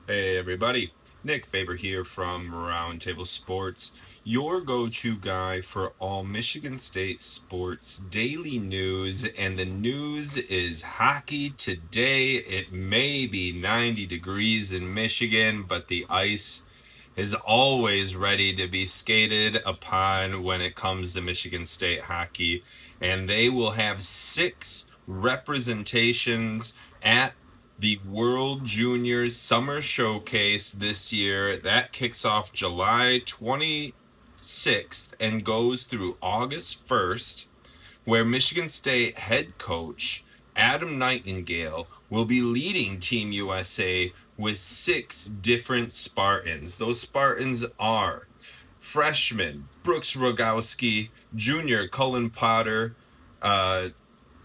Hey everybody, Nick Faber here from Roundtable Sports, your go-to guy for all Michigan State sports daily news, and the news is hockey today. It may be 90 degrees in Michigan, but the ice is always ready to be skated upon when it comes to Michigan State hockey, and they will have 6 representations at the World Juniors Summer Showcase this year. That kicks off July 26th and goes through August 1st, where Michigan State head coach Adam Nightingale will be leading Team USA with 6 different Spartans. Those Spartans are freshman Brooks Rogowski, junior Cullen Potter,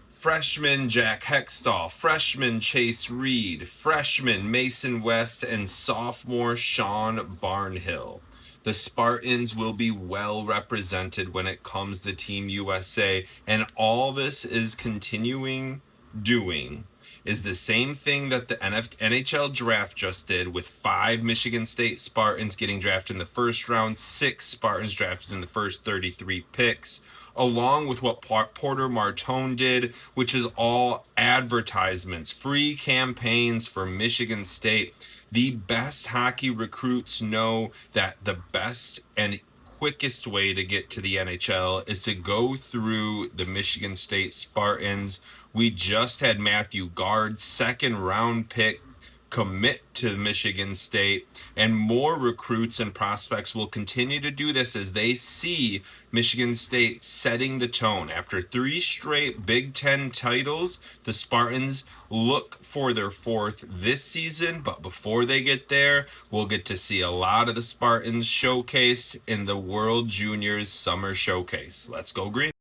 freshman Jack Hextall, freshman Chase Reed, freshman Mason West, and sophomore Sean Barnhill. The Spartans will be well represented when it comes to Team USA, and all this is continuing doing is the same thing that the NHL draft just did, with 5 Michigan State Spartans getting drafted in the first round, 6 Spartans drafted in the first 33 picks, along with what Porter Martone did, which is all advertisements, free campaigns for Michigan State. The best hockey recruits know that the best and quickest way to get to the NHL is to go through the Michigan State Spartans. We just had Matthew Guard, second round pick, commit to Michigan State, and more recruits and prospects will continue to do this as they see Michigan State setting the tone. After 3 straight Big Ten titles, the Spartans look for their 4th this season, but before they get there, we'll get to see a lot of the Spartans showcased in the World Juniors Summer Showcase. Let's go green.